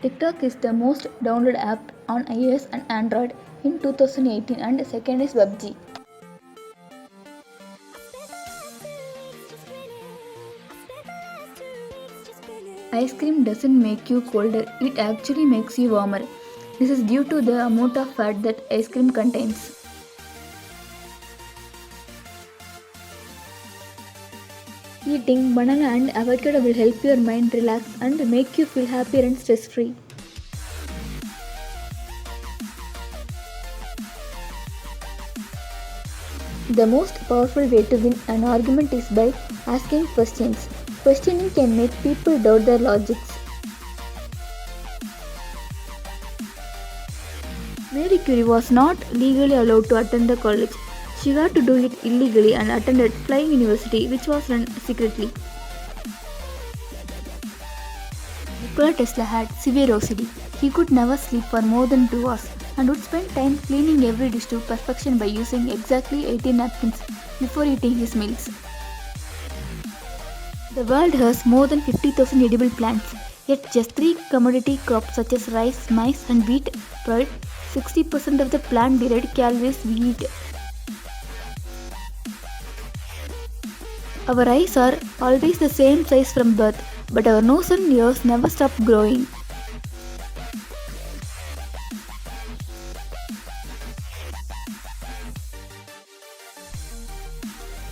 TikTok is the most downloaded app on iOS and Android in 2018 and second is PUBG. Ice cream doesn't make you colder, it actually makes you warmer. This is due to the amount of fat that ice cream contains. Eating banana and avocado will help your mind relax and make you feel happier and stress free. The most powerful way to win an argument is by asking questions. Questioning can make people doubt their logics. Marie Curie was not legally allowed to attend the college. She had to do it illegally and attended Flying University, which was run secretly. Nikola Tesla had severe OCD. He could never sleep for more than 2 hours and would spend time cleaning every dish to perfection by using exactly 18 napkins before eating his meals. The world has more than 50,000 edible plants, yet just 3 commodity crops such as rice, maize and wheat provide 60% of the plant-derived calories we eat. Our eyes are always the same size from birth, but our nose and ears never stop growing.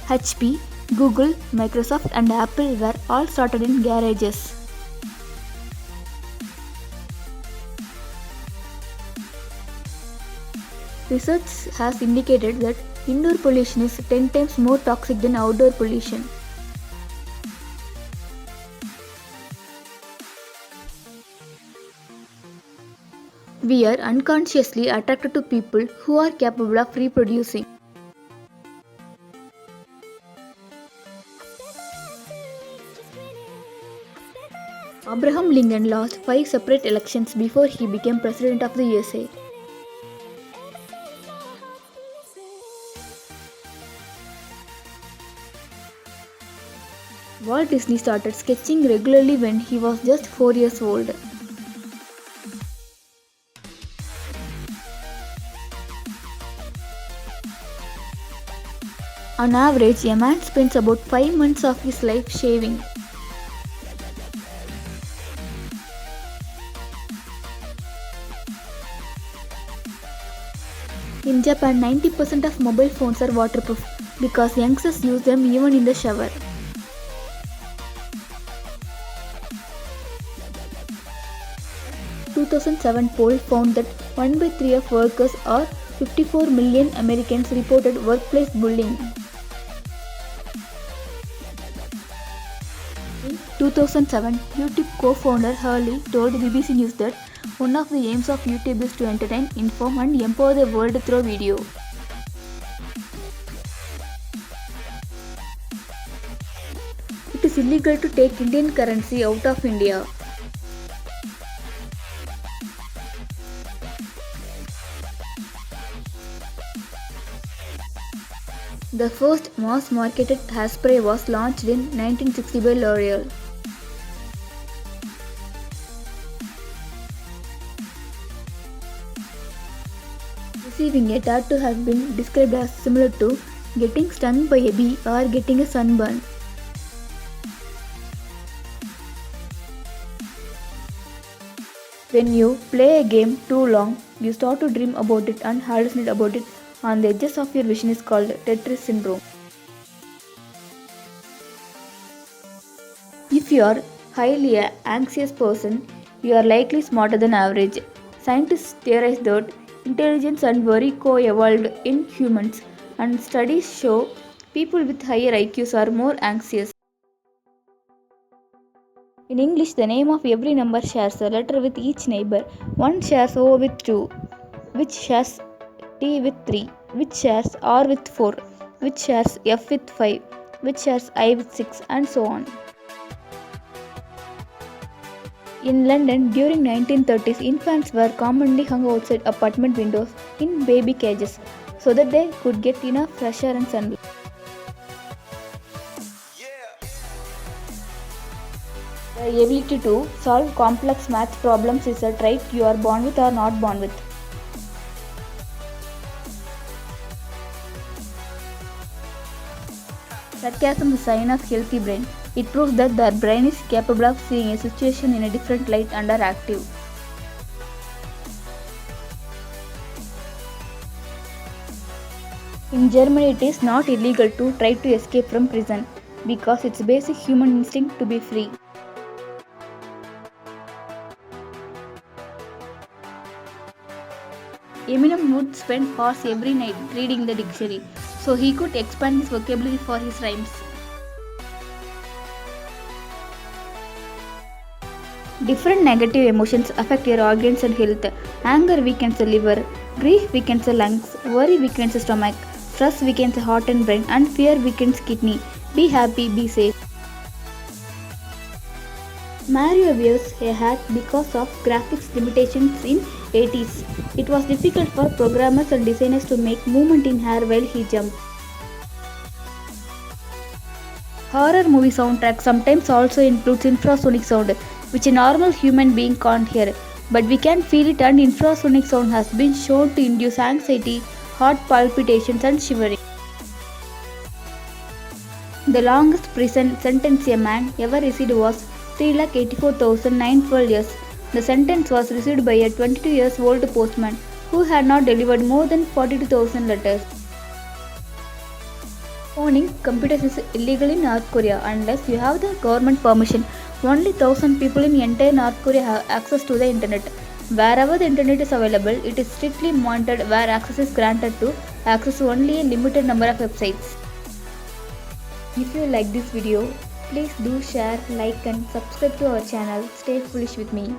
HP, Google, Microsoft and Apple were all started in garages. Research has indicated that indoor pollution is 10 times more toxic than outdoor pollution. We are unconsciously attracted to people who are capable of reproducing. Abraham Lincoln lost 5 separate elections before he became President of the USA. Walt Disney started sketching regularly when he was just 4 years old. On average, a man spends about 5 months of his life shaving. In Japan, 90% of mobile phones are waterproof because youngsters use them even in the shower. 2007 poll found that 1 by 3 of workers or 54 million Americans reported workplace bullying. In 2007, YouTube co-founder Hurley told BBC News that one of the aims of YouTube is to entertain, inform and empower the world through video. It is illegal to take Indian currency out of India. The first mass-marketed hairspray was launched in 1960 by L'Oreal. Receiving a tattoo has been described as similar to getting stung by a bee or getting a sunburn. When you play a game too long, you start to dream about it and hallucinate about it on the edges of your vision is called Tetris syndrome. If you are highly anxious person, you are likely smarter than average. Scientists theorize that intelligence and worry co-evolved in humans, and studies show people with higher IQs are more anxious. In English, the name of every number shares a letter with each neighbor. One shares O with 2, which shares T with 3, which shares R with 4, which shares F with 5, which shares I with 6, and so on. In London, during 1930s, infants were commonly hung outside apartment windows in baby cages so that they could get enough fresh air and sunlight. The The ability to solve complex math problems is a trait you are born with or not born with. Sarcasm is a sign of healthy brain. It proves that the brain is capable of seeing a situation in a different light and are active. In Germany, it is not illegal to try to escape from prison because it's a basic human instinct to be free. Eminem would spend hours every night reading the dictionary so he could expand his vocabulary for his rhymes. Different negative emotions affect your organs and health. Anger weakens the liver, grief weakens the lungs, worry weakens the stomach, stress weakens the heart and brain, and fear weakens kidney. Be happy, be safe. Mario wears a hat because of graphics limitations in 80s. It was difficult for programmers and designers to make movement in hair while he jumped. Horror movie soundtrack sometimes also includes infrasonic sound, which a normal human being can't hear, but we can feel it, and infrasonic sound has been shown to induce anxiety, heart palpitations and shivering. The longest prison sentence a man ever received was 3,84,912 years. The sentence was received by a 22 years old postman who had not delivered more than 42,000 letters. Owning computers is illegal in North Korea unless you have the government permission. Only 1,000 people in entire North Korea have access to the internet. Wherever the internet is available, it is strictly monitored where access is granted to access only a limited number of websites. If you like this video, please do share, like and subscribe to our channel. Stay foolish with me.